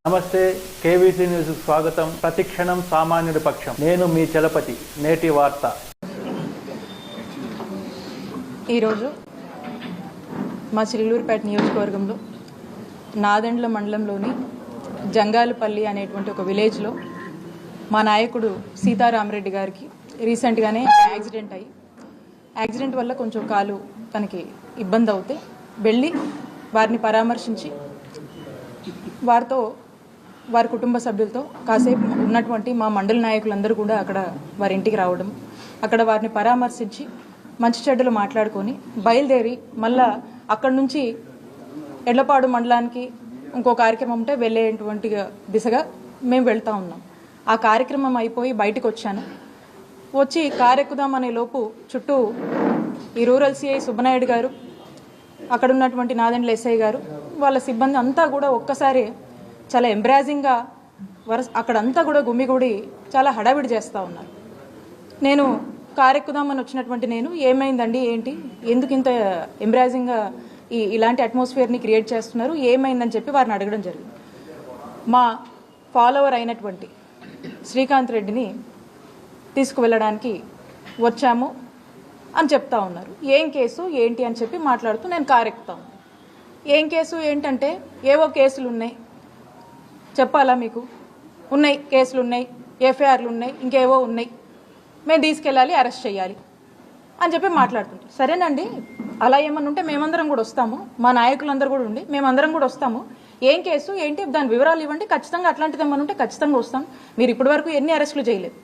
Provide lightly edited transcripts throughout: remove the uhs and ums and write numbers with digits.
నమస్తే, KVC news స్వాగతం. ప్రతిక్షణం సామాన్యుడి పక్షం. నేను మీ చలపతి. నేటి వార్త. ఈరోజు మా చిల్లూరుపేట నియోజకవర్గంలో నాదెండ్ల మండలంలోని జంగాలపల్లి అనేటువంటి ఒక విలేజ్లో మా నాయకుడు సీతారామరెడ్డి గారికి రీసెంట్గానే యాక్సిడెంట్ వల్ల కొంచెం కాలు తనకి ఇబ్బంది అవుతే వెళ్ళి వారిని పరామర్శించి వారి కుటుంబ సభ్యులతో కాసేపు ఉన్నటువంటి మా మండల నాయకులందరూ కూడా అక్కడ వారి ఇంటికి రావడం, అక్కడ వారిని పరామర్శించి మంచి చెడ్డలు మాట్లాడుకొని బయలుదేరి మళ్ళా అక్కడి నుంచి ఎడ్లపాడు మండలానికి ఇంకో కార్యక్రమం ఉంటే వెళ్ళేటువంటి దిశగా మేము వెళ్తూ ఉన్నాం. ఆ కార్యక్రమం అయిపోయి బయటకు వచ్చి కారెక్కుదామనే లోపు చుట్టూ ఈ రూరల్ సిఐ సుబ్బనాయుడు గారు, అక్కడ ఉన్నటువంటి నాదెండ్ల ఎస్ఐ గారు, వాళ్ళ సిబ్బంది అంతా కూడా ఒక్కసారి చాలా ఎంబ్రాజింగ్గా అక్కడంతా కూడా గుమ్మిగూడి చాలా హడావిడి చేస్తూ ఉన్నారు. నేను కారెక్కుదామని వచ్చినటువంటి నేను ఏమైందండి, ఏంటి, ఎందుకు ఇంత ఎంబ్రాజింగ్గా ఇలాంటి అట్మాస్ఫియర్ని క్రియేట్ చేస్తున్నారు, ఏమైందని చెప్పి వారిని అడగడం జరిగింది. మా ఫాలోవర్ అయినటువంటి శ్రీకాంత్ రెడ్డిని తీసుకువెళ్ళడానికి వచ్చాము అని చెప్తా ఉన్నారు. ఏం కేసు ఏంటి అని చెప్పి మాట్లాడుతూ నేను కారెక్కుతాను. ఏం కేసు ఏంటంటే ఏవో కేసులు ఉన్నాయి, చెప్పాలా మీకు, ఉన్నాయి కేసులు ఉన్నాయి, ఎఫ్ఐఆర్లు ఉన్నాయి, ఇంకేవో ఉన్నాయి, మేము తీసుకెళ్ళాలి, అరెస్ట్ చేయాలి అని చెప్పి మాట్లాడుతుంటాం. సరేనండి, అలా ఏమన్నా ఉంటే మేమందరం కూడా వస్తాము, మా నాయకులందరూ కూడా ఉండి మేమందరం కూడా వస్తాము. ఏం కేసు ఏంటి, దాని వివరాలు ఇవ్వండి, ఖచ్చితంగా అట్లాంటిది ఏమన్నా ఉంటే ఖచ్చితంగా వస్తాం. మీరు ఇప్పటి వరకు ఎన్ని అరెస్టులు చేయలేదు,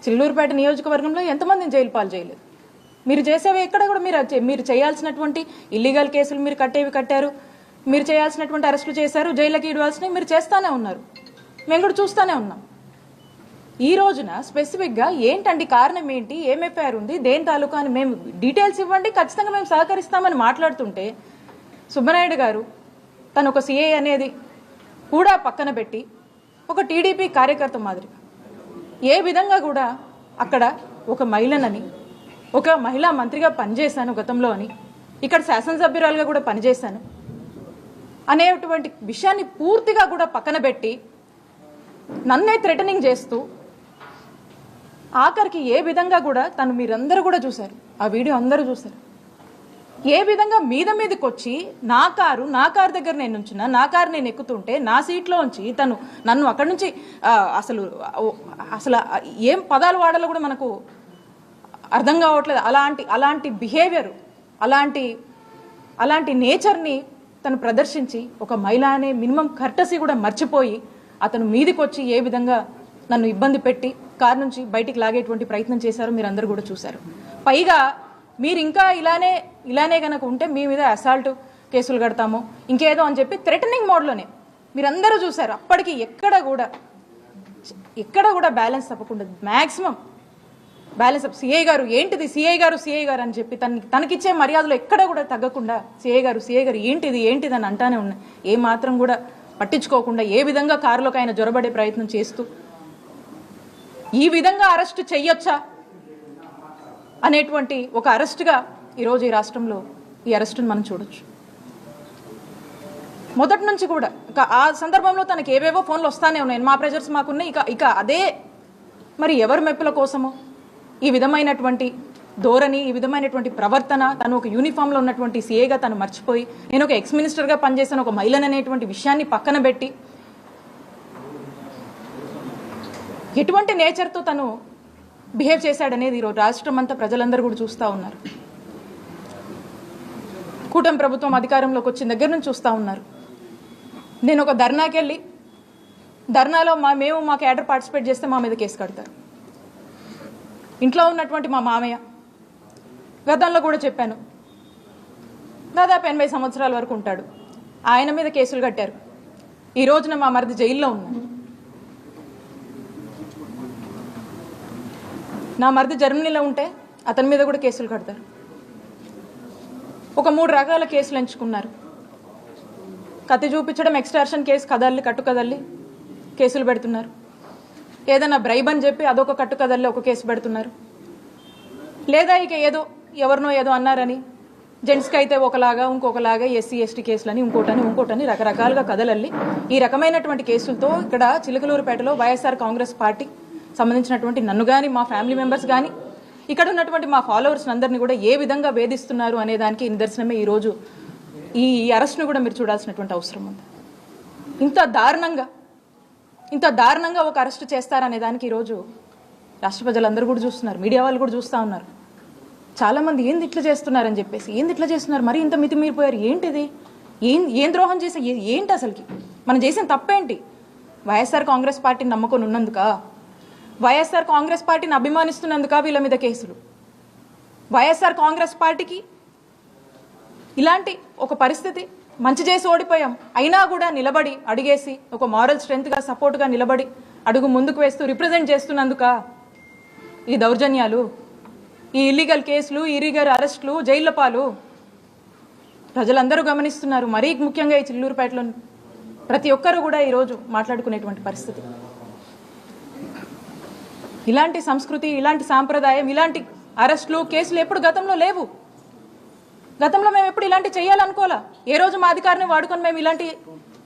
చిల్లూరుపేట నియోజకవర్గంలో ఎంతమందిని జైలు పాలు చేయలేదు. మీరు చేసేవి ఎక్కడ కూడా మీరు చేయాల్సినటువంటి ఇల్లీగల్ కేసులు మీరు కట్టారు, మీరు చేయాల్సినటువంటి అరెస్టులు చేశారు, జైలుకి ఇవ్వాల్సినవి మీరు చేస్తూనే ఉన్నారు, మేము కూడా చూస్తూనే ఉన్నాం. ఈ రోజున స్పెసిఫిక్గా ఏంటండి, కారణం ఏంటి, ఏం ఎఫ్ఐఆర్ ఉంది, దేని తాలూకా అని మేము డీటెయిల్స్ ఇవ్వండి, ఖచ్చితంగా మేము సహకరిస్తామని మాట్లాడుతుంటే సుబ్బనాయుడు గారు తను ఒక సిఐ అనేది కూడా పక్కన పెట్టి ఒక టీడీపీ కార్యకర్త మాదిరి ఏ విధంగా కూడా అక్కడ ఒక మహిళనని, ఒక మహిళా మంత్రిగా పనిచేశాను గతంలో అని, ఇక్కడ శాసనసభ్యురాలుగా కూడా పనిచేశాను అనేటువంటి విషయాన్ని పూర్తిగా కూడా పక్కన పెట్టి నన్నే థ్రెటనింగ్ చేస్తూ ఆఖరికి ఏ విధంగా కూడా తను, మీరందరూ కూడా చూశారు, ఆ వీడియో అందరూ చూశారు, ఏ విధంగా మీదకి వచ్చి నా కారు దగ్గర నేను ఉంచిన, నా కారు నేను ఎక్కుతుంటే నా సీట్లో ఉంచి తను నన్ను అక్కడి నుంచి అసలు ఏం పదాలు వాడాలో కూడా మనకు అర్థం కావట్లేదు. అలాంటి బిహేవియర్, అలాంటి నేచర్ని తను ప్రదర్శించి ఒక మహిళ అనే మినిమం కర్టసీ కూడా మర్చిపోయి అతను మీదికి వచ్చి ఏ విధంగా నన్ను ఇబ్బంది పెట్టి కారు నుంచి బయటికి లాగేటువంటి ప్రయత్నం చేశారో మీరు అందరూ కూడా చూశారు. పైగా మీరు ఇంకా ఇలానే కనుక ఉంటే మీ మీద అసాల్ట్ కేసులు కడతాము ఇంకేదో అని చెప్పి థ్రెటనింగ్ మోడ్లోనే మీరందరూ చూశారు. అప్పటికి ఎక్కడ కూడా బ్యాలెన్స్ తప్పకుండా మ్యాక్సిమం బ్యాలెన్స్ అప్. సిఐ గారు ఏంటిది, సిఐ గారు అని చెప్పి తనకిచ్చే మర్యాదలు ఎక్కడ కూడా తగ్గకుండా సిఐ గారు ఏంటిది అని అంటానే ఉన్నాయి. ఏ మాత్రం కూడా పట్టించుకోకుండా ఏ విధంగా కారులోకి ఆయన జొరబడే ప్రయత్నం చేస్తూ ఈ విధంగా అరెస్ట్ చెయ్యొచ్చా అనేటువంటి ఒక అరెస్ట్గా ఈరోజు ఈ రాష్ట్రంలో ఈ అరెస్టును మనం చూడొచ్చు. మొదటి నుంచి కూడా ఆ సందర్భంలో తనకి ఏవేవో ఫోన్లు వస్తానే ఉన్నాయి, మా ప్రెజర్స్ మాకున్నాయి. ఇక అదే మరి ఎవరి మెప్పుల కోసమో ఈ విధమైనటువంటి ధోరణి, ఈ విధమైనటువంటి ప్రవర్తన, తను ఒక యూనిఫామ్లో ఉన్నటువంటి సీఏగా తను మర్చిపోయి నేను ఒక ఎక్స్ మినిస్టర్గా పనిచేసిన ఒక మహిళననేటువంటి విషయాన్ని పక్కన పెట్టి ఎటువంటి నేచర్తో తను బిహేవ్ చేశాడనేది ఈరోజు రాష్ట్రం అంతా ప్రజలందరూ కూడా చూస్తూ ఉన్నారు. కూటమి ప్రభుత్వం అధికారంలోకి వచ్చిన దగ్గర నుంచి చూస్తూ ఉన్నారు. నేను ఒక ధర్నాకి వెళ్ళి ధర్నాలో మా క్యాడర్ పార్టిసిపేట్ చేస్తే మా మీద కేసు కడతారు. ఇంట్లో ఉన్నటువంటి మా మామయ్య, గతంలో కూడా చెప్పాను, దాదాపు 80 సంవత్సరాల వరకు ఉంటాడు, ఆయన మీద కేసులు కట్టారు. ఈ రోజున మా మరిది జైల్లో ఉన్నాడు. నా మరిది జర్మనీలో ఉంటే అతని మీద కూడా కేసులు కడతారు. ఒక 3 రకాల కేసులు ఎంచుకున్నారు. కత్తి చూపించడం, ఎక్స్టార్షన్ కేసు, కట్టుకదల్లి కేసులు పెడుతున్నారు. ఏదైనా బ్రైబ్ అని చెప్పి అదొక కట్టుకదల్లి ఒక కేసు పెడుతున్నారు. లేదా ఇక ఎవరినో ఏదో అన్నారని జెంట్స్కి అయితే ఒకలాగా ఇంకొకలాగా ఎస్సీ ఎస్టీ కేసులని ఇంకోటని రకరకాలుగా కథలల్లి ఈ రకమైనటువంటి కేసులతో ఇక్కడ చిలకలూరుపేటలో వైఎస్ఆర్ కాంగ్రెస్ పార్టీ సంబంధించినటువంటి నన్ను కానీ మా ఫ్యామిలీ మెంబర్స్ కానీ ఇక్కడ ఉన్నటువంటి మా ఫాలోవర్స్ అందరినీ కూడా ఏ విధంగా వేధిస్తున్నారు అనే దానికి నిదర్శనమే ఈరోజు ఈ అరెస్ట్ను కూడా మీరు చూడాల్సినటువంటి అవసరం ఉంది. ఇంత దారుణంగా ఒక అరెస్ట్ చేస్తారనే దానికి ఈరోజు రాష్ట్ర ప్రజలందరూ కూడా చూస్తున్నారు, మీడియా వాళ్ళు కూడా చూస్తూ ఉన్నారు. చాలామంది ఏంది ఇట్లా చేస్తున్నారని చెప్పేసి, ఏంది ఇట్లా చేస్తున్నారు, మరి ఇంత మితిమీరిపోయారు, ఏంటిది, ఏం ద్రోహం చేసే, ఏంటి అసలుకి మనం చేసిన తప్పేంటి? వైఎస్ఆర్ కాంగ్రెస్ పార్టీని నమ్ముకొని ఉన్నందుక, వైఎస్ఆర్ కాంగ్రెస్ పార్టీని అభిమానిస్తున్నందుక వీళ్ళ మీద కేసులు? వైఎస్ఆర్ కాంగ్రెస్ పార్టీకి ఇలాంటి ఒక పరిస్థితి, మంచి చేసి ఓడిపోయాం అయినా కూడా నిలబడి అడిగేసి ఒక మారల్ స్ట్రెంగ్త్గా సపోర్ట్గా నిలబడి అడుగు ముందుకు వేస్తూ రిప్రజెంట్ చేస్తున్నందుక ఈ దౌర్జన్యాలు, ఈ ఇల్లీగల్ కేసులు, ఇల్లీగల్ అరెస్టులు, జైళ్ల పాలు ప్రజలందరూ గమనిస్తున్నారు. మరీ ముఖ్యంగా ఈ చిల్లూరుపేటలో ప్రతి ఒక్కరూ కూడా ఈరోజు మాట్లాడుకునేటువంటి పరిస్థితి. ఇలాంటి సంస్కృతి, ఇలాంటి సాంప్రదాయం, ఇలాంటి అరెస్టులు, కేసులు ఎప్పుడు గతంలో లేవు. గతంలో మేము ఎప్పుడు ఇలాంటి చేయాలనుకోలే. ఏ రోజు మా అధికారిని వాడుకొని మేము ఇలాంటి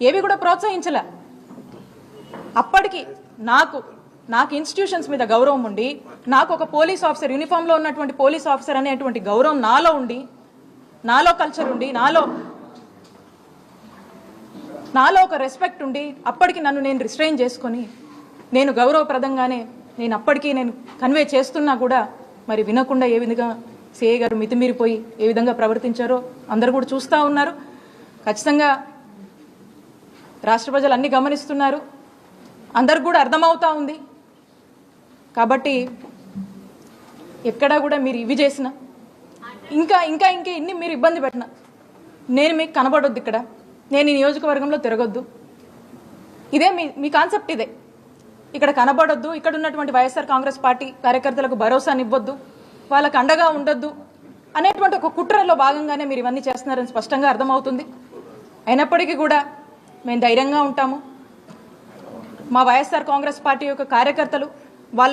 ఏవి కూడా ప్రోత్సహించలే. అప్పటికి నాకు ఇన్స్టిట్యూషన్స్ మీద గౌరవం ఉండి, నాకు ఒక పోలీస్ ఆఫీసర్, యూనిఫామ్లో ఉన్నటువంటి పోలీస్ ఆఫీసర్ అనేటువంటి గౌరవం నాలో ఉండి, నాలో కల్చర్ ఉండి, నాలో ఒక రెస్పెక్ట్ ఉండి, అప్పటికి నన్ను నేను రిస్ట్రెయిన్ చేసుకొని నేను గౌరవప్రదంగానే నేను అప్పటికీ నేను కన్వే చేస్తున్నా కూడా మరి వినకుండా ఏ విధంగా సిఐ గారు మితిమీరిపోయి ఏ విధంగా ప్రవర్తించారో అందరూ కూడా చూస్తూ ఉన్నారు. ఖచ్చితంగా రాష్ట్ర ప్రజలు అన్ని గమనిస్తున్నారు, అందరికి కూడా అర్థమవుతా ఉంది. కాబట్టి ఎక్కడా కూడా మీరు ఇవి చేసిన ఇంకా ఇన్ని మీరు ఇబ్బంది పెట్టిన నేను మీకు కనబడొద్దు, ఇక్కడ నేను ఈ నియోజకవర్గంలో తిరగొద్దు, ఇదే మీ కాన్సెప్ట్, ఇదే ఇక్కడ కనబడొద్దు, ఇక్కడ ఉన్నటువంటి వైఎస్ఆర్ కాంగ్రెస్ పార్టీ కార్యకర్తలకు భరోసానివ్వద్దు, వాళ్ళకు అండగా ఉండొద్దు అనేటువంటి ఒక కుట్రలో భాగంగానే మీరు ఇవన్నీ చేస్తున్నారని స్పష్టంగా అర్థమవుతుంది. అయినప్పటికీ కూడా మేము ధైర్యంగా ఉంటాము. మా వైఎస్ఆర్ కాంగ్రెస్ పార్టీ యొక్క కార్యకర్తలు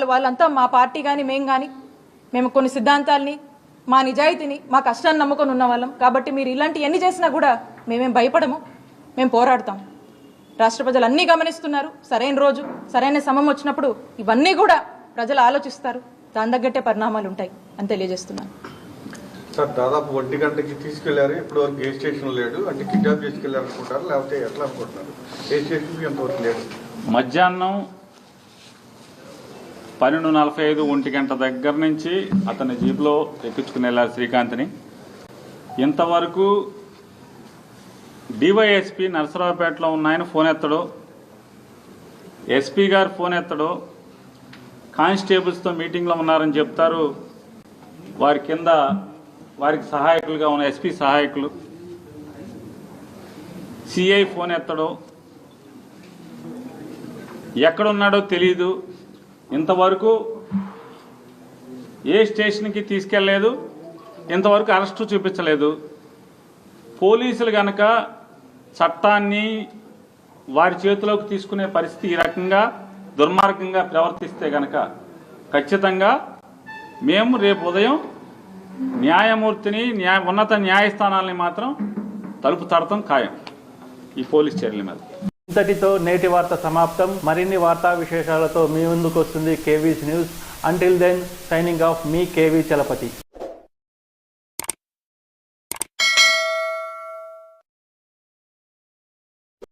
వాళ్ళంతా మా పార్టీ కానీ మేము కొన్ని సిద్ధాంతాలని, మా నిజాయితీని, మా కష్టాన్ని నమ్ముకొని ఉన్న వాళ్ళం. కాబట్టి మీరు ఇలాంటి ఎన్ని చేసినా కూడా మేమేం భయపడము, మేము పోరాడతాం. రాష్ట్ర ప్రజలు అన్నీ గమనిస్తున్నారు. సరైన రోజు, సరైన సమయం వచ్చినప్పుడు ఇవన్నీ కూడా ప్రజలు ఆలోచిస్తారు, దాని తగ్గట్టే పరిణామాలు ఉంటాయి అని తెలియజేస్తున్నాను. సార్, దాదాపు 1 గంటకి తీసుకెళ్లారు, ఇప్పుడు వరకు ఏ స్టేషన్ లేడు, అంటే కిడ్నాప్ చేసుకెళ్లారు అనుకుంటారు, లేకపోతే ఎట్లా అనుకుంటున్నారు? ఏ స్టేషన్ ఎంతవరకు లేడు? మధ్యాహ్నం 12:45 1 గంట దగ్గర నుంచి అతని జీప్లో ఎక్కించుకుని వెళ్ళారు శ్రీకాంత్ని. ఇంతవరకు డివైఎస్పీ నరసరావుపేటలో ఉన్నాయని ఫోన్ ఎత్తడు, ఎస్పీ గారు ఫోన్ ఎత్తడు, కానిస్టేబుల్స్తో మీటింగ్లో ఉన్నారని చెప్తారు. వారి కింద వారికి సహాయకులుగా ఉన్న ఎస్పీ సహాయకులు, సిఐ ఫోన్ ఎత్తడు, ఎక్కడున్నాడో తెలీదు. ఇంతవరకు ఏ స్టేషన్కి తీసుకెళ్లలేదు, ఇంతవరకు అరెస్టు చూపించలేదు. పోలీసులు గనక చట్టాన్ని వారి చేతిలోకి తీసుకునే పరిస్థితి ఈ రకంగా దుర్మార్గంగా ప్రవర్తిస్తే గనక ఖచ్చితంగా మేము రేపు ఉదయం న్యాయమూర్తిని, ఉన్నత న్యాయస్థానాలని మాత్రం తలుపు తడతాం ఖాయం ఈ పోలీస్ చర్యల మీద. ఇంతటితో నేటి వార్త సమాప్తం. మరిన్ని వార్తా విశేషాలతో మీ ముందుకు వస్తుంది KV's news. Until then, signing off, మీ కేవీ చలపతి.